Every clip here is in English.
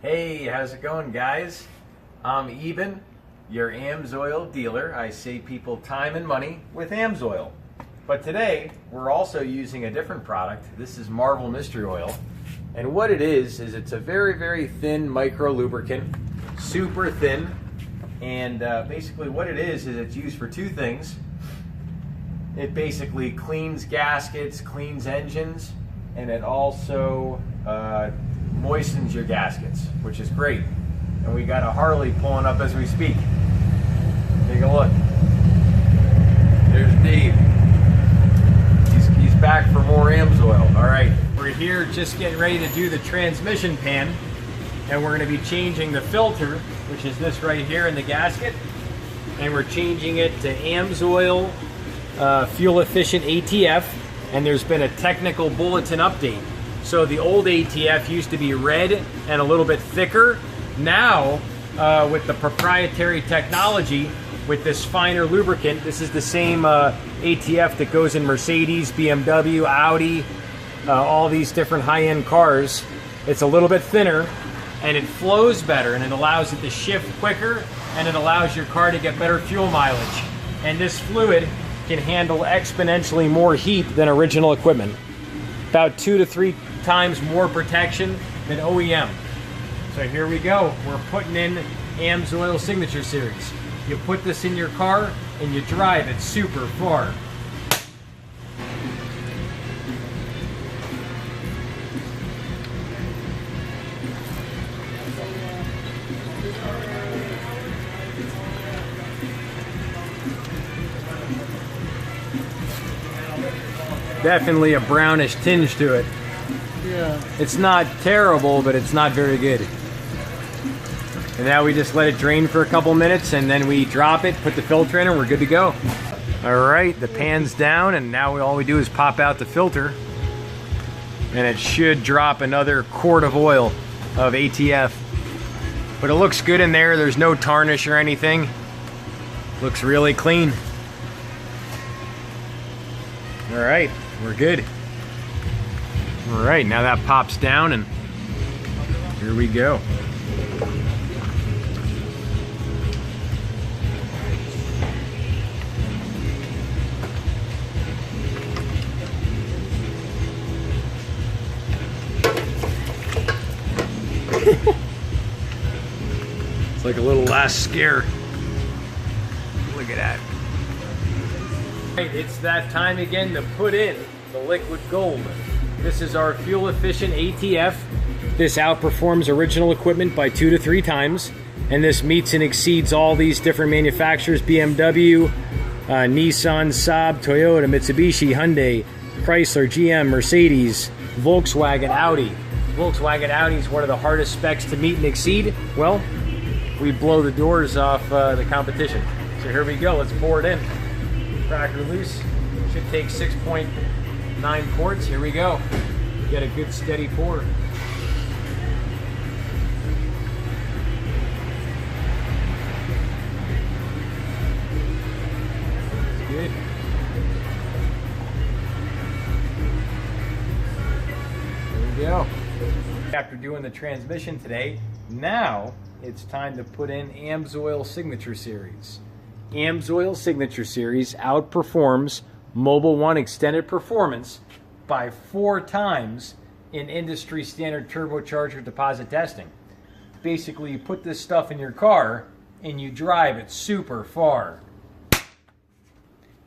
Hey, how's it going, guys? I'm Eben, your AMSOIL dealer. I save people time and money with AMSOIL. But today, we're also using a different product. This is Marvel Mystery Oil. And what it is it's a very, very thin micro lubricant, super thin. And basically what it is it's used for two things. It basically cleans gaskets, cleans engines, and it also moistens your gaskets, which is great. And we got a Harley pulling up as we speak. Take a look. There's Dave. He's back for more AMSOIL. All right, we're here just getting ready to do the transmission pan, and we're going to be changing the filter, which is this right here in the gasket, and we're changing it to AMSOIL Fuel-Efficient Atf, and there's been a technical bulletin update. So the old ATF used to be red and a little bit thicker. Now, with the proprietary technology, with this finer lubricant, this is the same ATF that goes in Mercedes, BMW, Audi, all these different high-end cars. It's a little bit thinner, and it flows better, and it allows it to shift quicker, and it allows your car to get better fuel mileage. And this fluid can handle exponentially more heat than original equipment. About 2 to 3 times more protection than OEM. So here we go. We're putting in AMSOIL Signature Series. You put this in your car and you drive it super far. Definitely a brownish tinge to it. Yeah. It's not terrible, but it's not very good. And now we just let it drain for a couple minutes, and then we drop it, put the filter in, and we're good to go. All right, the pan's down, and now all we do is pop out the filter, and it should drop another quart of oil of ATF. But it looks good in there. There's no tarnish or anything. Looks really clean. All right, we're good. All right, now that pops down, and here we go. It's like a little last scare. Look at that. It's that time again to put in the liquid gold. This is our fuel-efficient ATF. This outperforms original equipment by 2 to 3 times, and this meets and exceeds all these different manufacturers: BMW, Nissan, Saab, Toyota, Mitsubishi, Hyundai, Chrysler, GM, Mercedes, Volkswagen, Audi. Volkswagen Audi is one of the hardest specs to meet and exceed. Well, we blow the doors off the competition. So here we go. Let's pour it in. Cracker loose. Should take 6.9 quarts. Here we go. Get a good steady pour. That's good. There we go. After doing the transmission today, now it's time to put in AMSOIL Signature Series. AMSOIL Signature Series outperforms Mobil 1 Extended Performance by 4 times in industry standard turbocharger deposit testing. Basically, you put this stuff in your car and you drive it super far.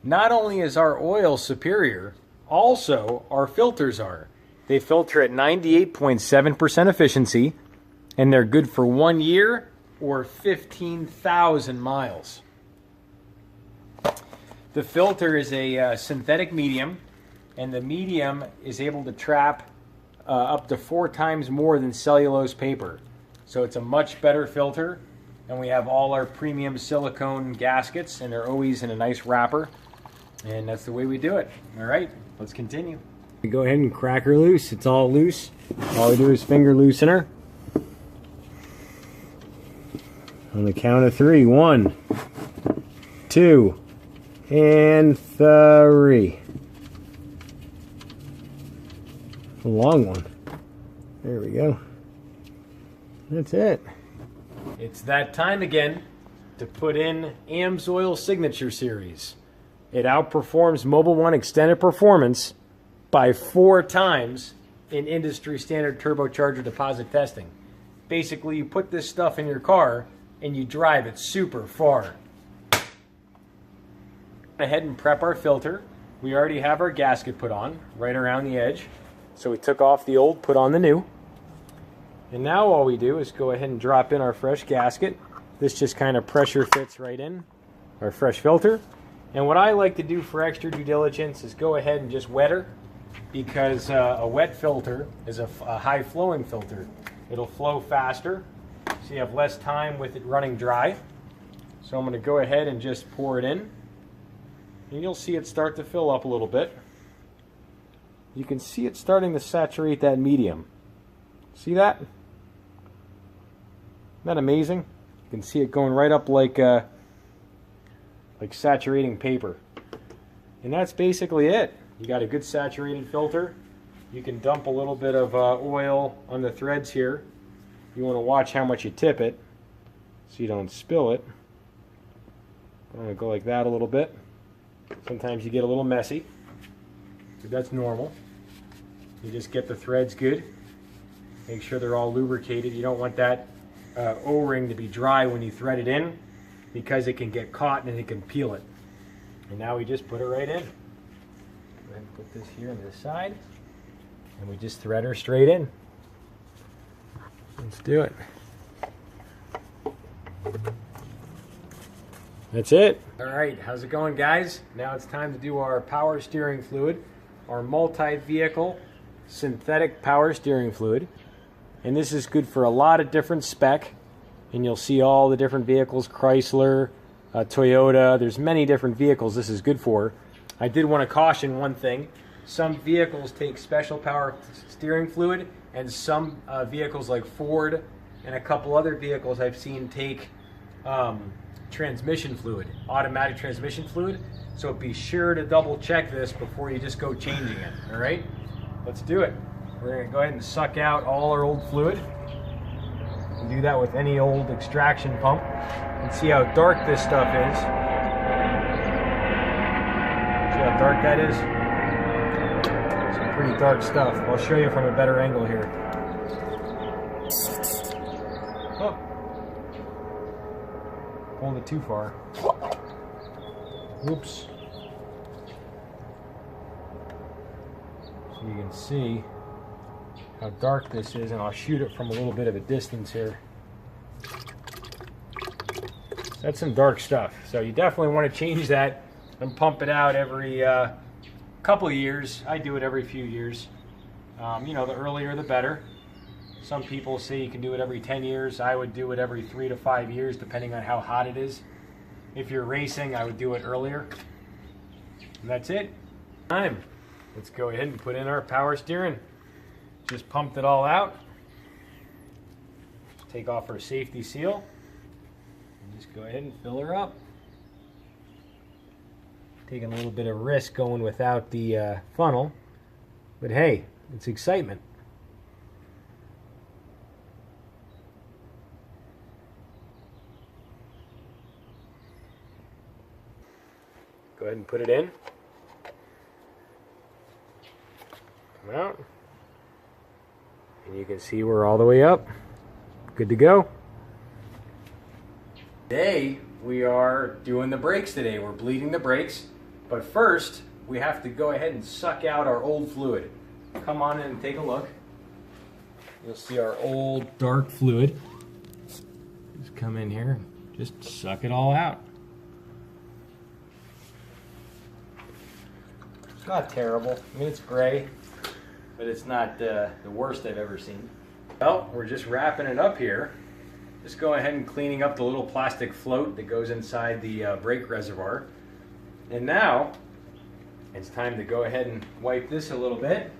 Not only is our oil superior, also our filters are. They filter at 98.7% efficiency, and they're good for 1 year or 15,000 miles. The filter is a synthetic medium, and the medium is able to trap up to 4 times more than cellulose paper. So it's a much better filter, and we have all our premium silicone gaskets, and they're always in a nice wrapper, and that's the way we do it. All right, let's continue. We go ahead and crack her loose. It's all loose. All we do is finger loosen her. On the count of 3. 1, 2, and 3. A long one. There we go. That's it. It's that time again to put in AMSOIL Signature Series. It outperforms Mobil 1 Extended Performance by 4 times in industry standard turbocharger deposit testing. Basically, you put this stuff in your car and you drive it super far. Go ahead and prep our filter. We already have our gasket put on right around the edge. So we took off the old, put on the new. And now all we do is go ahead and drop in our fresh gasket. This just kind of pressure fits right in our fresh filter. And what I like to do for extra due diligence is go ahead and just wet her, because a wet filter is a high flowing filter. It'll flow faster, so you have less time with it running dry. So I'm going to go ahead and just pour it in. And you'll see it start to fill up a little bit. You can see it starting to saturate that medium. See that? Isn't that amazing? You can see it going right up like saturating paper. And that's basically it. You got a good saturated filter. You can dump a little bit of oil on the threads here. You want to watch how much you tip it so you don't spill it. I'm going to go like that a little bit. Sometimes you get a little messy, but that's normal. You just get the threads good. Make sure they're all lubricated. You don't want that O-ring to be dry when you thread it in, because it can get caught and it can peel it. And now we just put it right in. Go ahead and put this here on this side, and we just thread her straight in. Let's do it. That's it. All right, how's it going, guys? Now it's time to do our power steering fluid, our multi-vehicle synthetic power steering fluid. And this is good for a lot of different spec, and you'll see all the different vehicles, Chrysler, Toyota. There's many different vehicles this is good for. I did want to caution one thing. Some vehicles take special power steering fluid, and some vehicles like Ford and a couple other vehicles I've seen take transmission fluid, automatic transmission fluid. So be sure to double check this before you just go changing it. All right, let's do it. We're going to go ahead and suck out all our old fluid. You can do that with any old extraction pump. And see how dark this stuff is. See how dark that is? Some pretty dark stuff. I'll show you from a better angle here. Oh. Pulled it too far. Oops. So you can see how dark this is, and I'll shoot it from a little bit of a distance here. That's some dark stuff. So you definitely want to change that and pump it out every couple of years. I do it every few years. You know, the earlier the better. Some people say you can do it every 10 years. I would do it every 3 to 5 years, depending on how hot it is. If you're racing, I would do it earlier. And that's it. Time. Let's go ahead and put in our power steering. Just pumped it all out. Take off our safety seal. And just go ahead and fill her up. Taking a little bit of risk going without the funnel. But hey, it's excitement. Go ahead and put it in. Come out. And you can see we're all the way up. Good to go. Today, we are doing the brakes today. We're bleeding the brakes. But first, we have to go ahead and suck out our old fluid. Come on in and take a look. You'll see our old dark fluid. Just come in here, just suck it all out. It's not terrible. I mean, it's gray, but it's not the worst I've ever seen. Well, we're just wrapping it up here. Just go ahead and cleaning up the little plastic float that goes inside the brake reservoir. And now, it's time to go ahead and wipe this a little bit.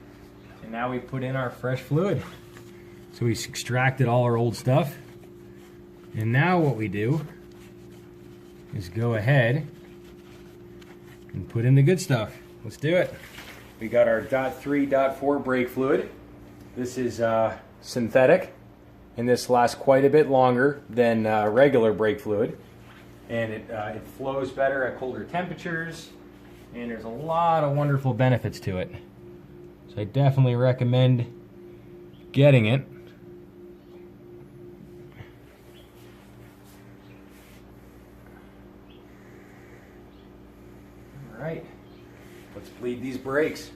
And now we put in our fresh fluid. So we extracted all our old stuff. And now what we do is go ahead and put in the good stuff. Let's do it. We got our .3, .4 brake fluid. This is synthetic, and this lasts quite a bit longer than regular brake fluid. And it flows better at colder temperatures, and there's a lot of wonderful benefits to it. So I definitely recommend getting it. All right, let's bleed these brakes.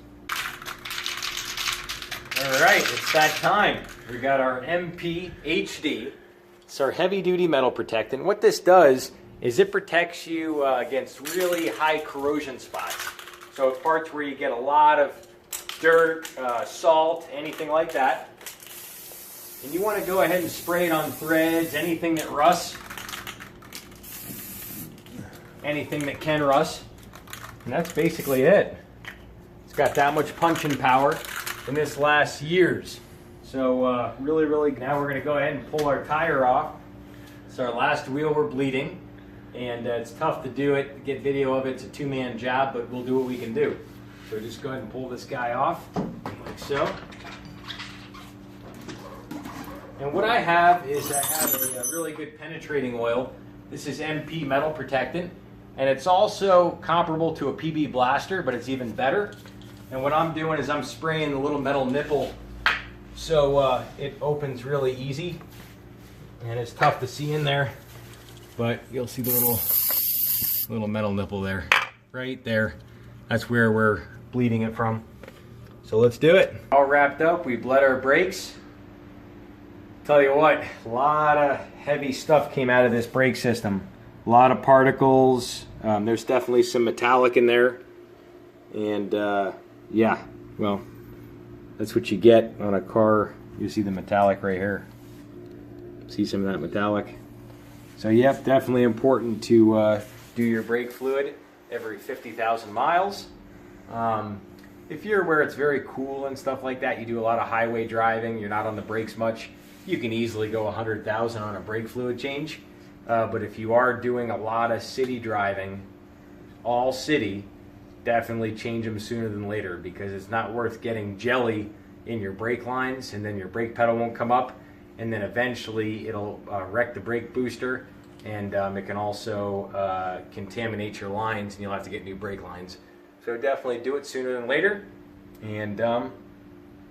All right, it's that time. We got our MP HD. It's our heavy-duty metal protectant. What this does is it protects you against really high corrosion spots. So parts where you get a lot of dirt, salt, anything like that. And you want to go ahead and spray it on threads, anything that rusts, anything that can rust. And that's basically it. It's got that much punching power, and this lasts years. So really, now we're going to go ahead and pull our tire off. It's our last wheel we're bleeding, and it's tough to do it, get video of it. It's a two-man job, but we'll do what we can do. So just go ahead and pull this guy off, like so. And what I have is I have a really good penetrating oil. This is MP metal protectant, and it's also comparable to a PB blaster, but it's even better. And what I'm doing is I'm spraying the little metal nipple so it opens really easy. And it's tough to see in there, but you'll see the little metal nipple there, right there. That's where we're bleeding it from. So let's do it. All wrapped up, we bled our brakes. Tell you what, a lot of heavy stuff came out of this brake system. A lot of particles. There's definitely some metallic in there. And yeah, well, that's what you get on a car. You see the metallic right here. See some of that metallic. So yep, definitely important to do your brake fluid every 50,000 miles. If you're where it's very cool and stuff like that, you do a lot of highway driving, you're not on the brakes much, you can easily go 100,000 on a brake fluid change. But if you are doing a lot of city driving, all city, definitely change them sooner than later, because it's not worth getting jelly in your brake lines and then your brake pedal won't come up, and then eventually it'll wreck the brake booster, and it can also contaminate your lines and you'll have to get new brake lines. So definitely do it sooner than later. And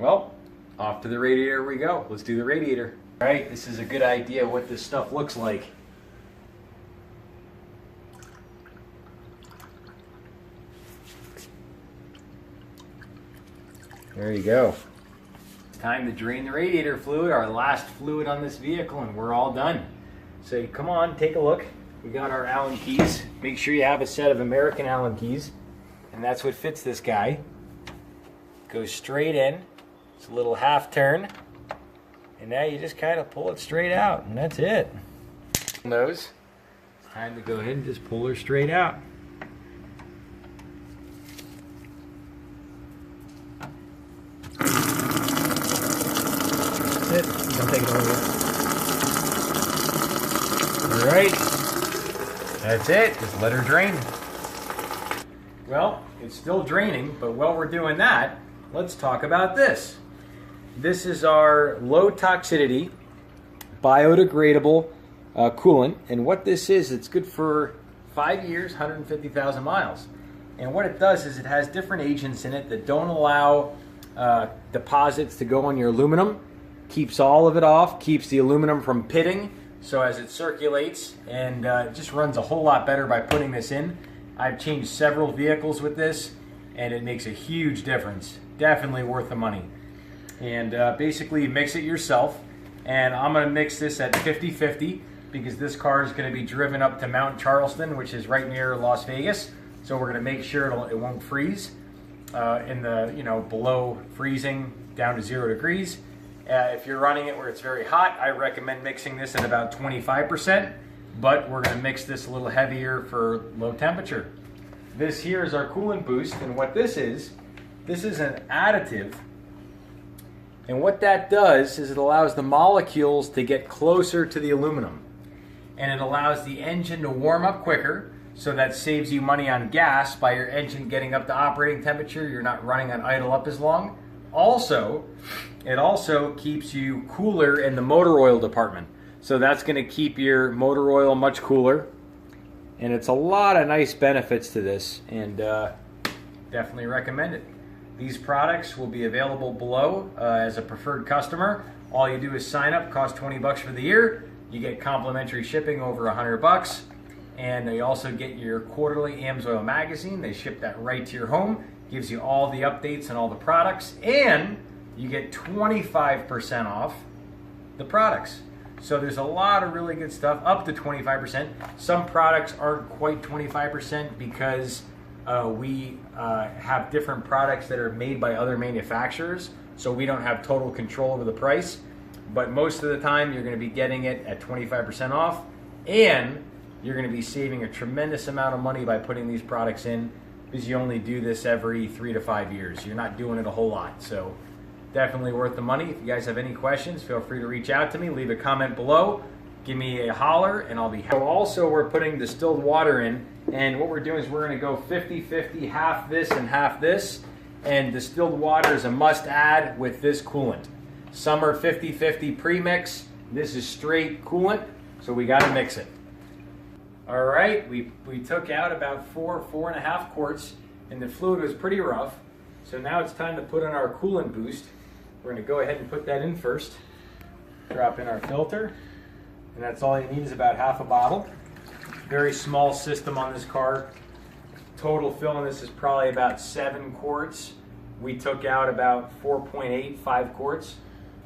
well, off to the radiator we go. Let's do the radiator. All right, this is a good idea what this stuff looks like. There you go. It's time to drain the radiator fluid, our last fluid on this vehicle, and we're all done. So come on, take a look. We got our Allen keys. Make sure you have a set of American Allen keys, and that's what fits this guy. Goes straight in. It's a little half turn, and now you just kind of pull it straight out, and that's it. Nose. Time to go ahead and just pull her straight out. That's it. Don't take it over. All right. That's it. Just let her drain. Well, it's still draining, but while we're doing that, let's talk about this. This is our low toxicity, biodegradable coolant, and what this is, it's good for 5 years, 150,000 miles. And what it does is it has different agents in it that don't allow deposits to go on your aluminum, keeps all of it off, keeps the aluminum from pitting, so as it circulates, and it just runs a whole lot better by putting this in. I've changed several vehicles with this, and it makes a huge difference. Definitely worth the money. And basically you mix it yourself, and I'm going to mix this at 50-50 because this car is going to be driven up to Mount Charleston, which is right near Las Vegas. So we're going to make sure it won't freeze in the below freezing down to 0 degrees. If you're running it where it's very hot, I recommend mixing this at about 25%, but we're going to mix this a little heavier for low temperature. This here is our Coolant Boost, and what this is an additive, and what that does is it allows the molecules to get closer to the aluminum, and it allows the engine to warm up quicker, so that saves you money on gas by your engine getting up to operating temperature. You're not running on idle up as long. Also, it also keeps you cooler in the motor oil department. So that's going to keep your motor oil much cooler. And it's a lot of nice benefits to this, and definitely recommend it. These products will be available below as a preferred customer. All you do is sign up, cost 20 bucks for the year. You get complimentary shipping over 100 bucks. And you also get your quarterly AMSOIL magazine. They ship that right to your home. Gives you all the updates and all the products. And you get 25% off the products. So there's a lot of really good stuff, up to 25%. Some products aren't quite 25% because we have different products that are made by other manufacturers. So we don't have total control over the price. But most of the time you're going to be getting it at 25% off. And you're going to be saving a tremendous amount of money by putting these products in, because you only do this every 3 to 5 years. You're not doing it a whole lot. So definitely worth the money. If you guys have any questions, feel free to reach out to me. Leave a comment below. Give me a holler, and I'll be happy. Also, we're putting distilled water in, and what we're doing is we're going to go 50-50, half this and half this. And distilled water is a must-add with this coolant. Some are 50-50 premix. This is straight coolant, so we got to mix it. All right, we took out about 4.5 quarts, and the fluid was pretty rough. So now it's time to put in our Coolant Boost. We're going to go ahead and put that in first. Drop in our filter, and that's all you need is about half a bottle. Very small system on this car. Total fill in this is probably about 7 quarts. We took out about 4.85 quarts,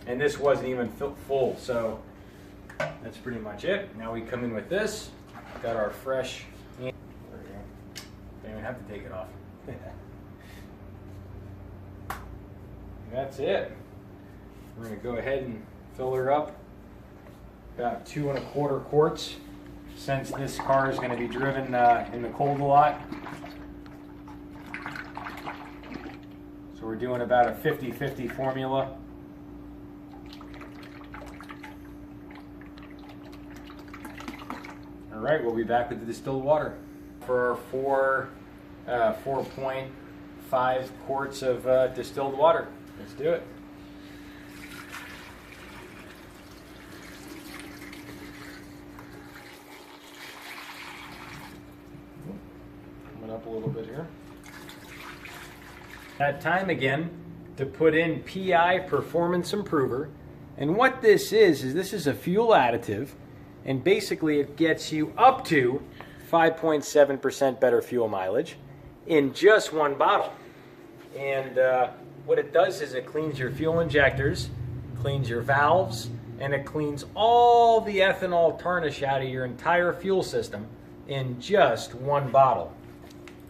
and this wasn't even full, so that's pretty much it. Now we come in with this. Got our fresh, there we go. Don't even have to take it off. That's it. We're going to go ahead and fill her up about 2.25 quarts, since this car is going to be driven in the cold a lot. So we're doing about a 50-50 formula. All right, we'll be back with the distilled water for our 4.5 quarts of distilled water. Let's do it. Coming up a little bit here. That time again to put in PI Performance Improver. And what this is this is a fuel additive. And basically it gets you up to 5.7% better fuel mileage in just one bottle. And what it does is it cleans your fuel injectors, cleans your valves, and it cleans all the ethanol tarnish out of your entire fuel system in just one bottle.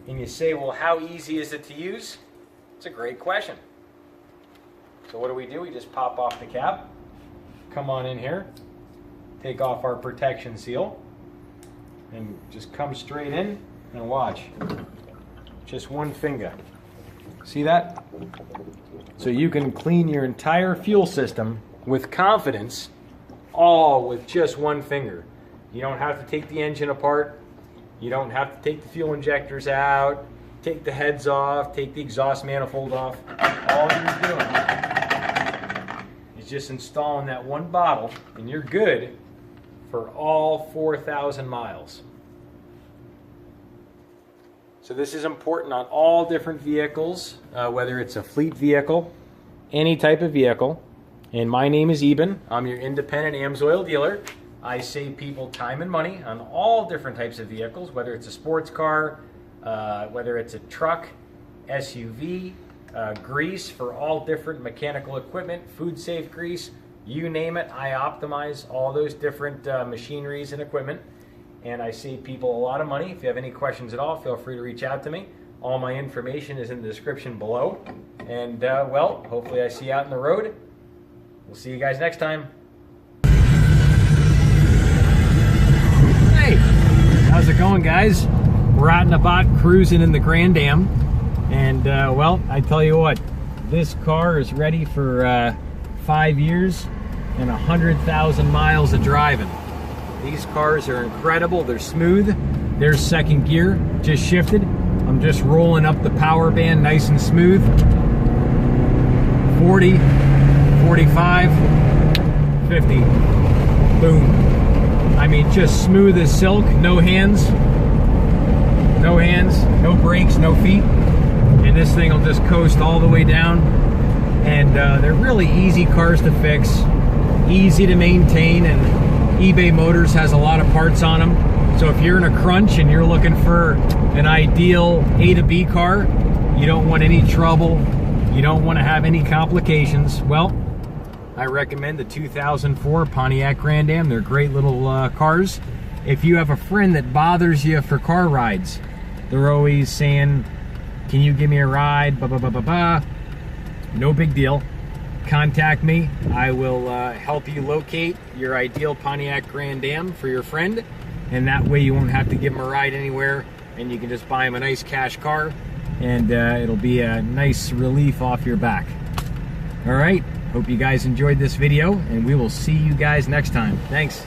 And you say, well, how easy is it to use? It's a great question. So what do? We just pop off the cap, come on in here, take off our protection seal, and just come straight in and watch. Just one finger. See that? So you can clean your entire fuel system with confidence, all with just one finger. You don't have to take the engine apart. You don't have to take the fuel injectors out, take the heads off, take the exhaust manifold off. All you're doing is just installing that one bottle, and you're good for all 4,000 miles. So this is important on all different vehicles, whether it's a fleet vehicle, any type of vehicle. And my name is Eben. I'm your independent AMSOIL dealer. I save people time and money on all different types of vehicles, whether it's a sports car, whether it's a truck, SUV, grease for all different mechanical equipment, food safe grease, you name it. I optimize all those different machineries and equipment, and I save people a lot of money. If you have any questions at all, feel free to reach out to me. All my information is in the description below. And well, hopefully I see you out in the road. We'll see you guys next time. Hey, how's it going, guys? We're out and about cruising in the Grand Am. And well, I tell you what, this car is ready for 5 years and 100,000 miles of driving. These cars are incredible. They're smooth. There's second gear, just shifted. I'm just rolling up the power band nice and smooth. 40, 45, 50. Boom. I mean, just smooth as silk, no hands, no brakes, no feet. And this thing will just coast all the way down. And they're really easy cars to fix, easy to maintain, and eBay Motors has a lot of parts on them. So if you're in a crunch and you're looking for an ideal A to B car, you don't want any trouble, you don't want to have any complications, well, I recommend the 2004 Pontiac Grand Am. They're great little cars. If you have a friend that bothers you for car rides, they're always saying, can you give me a ride, blah, blah, blah, blah, blah. No big deal. Contact me. I will help you locate your ideal Pontiac Grand Am for your friend, and that way you won't have to give him a ride anywhere, and you can just buy him a nice cash car, and it'll be a nice relief off your back. All right, hope you guys enjoyed this video, and we will see you guys next time. Thanks.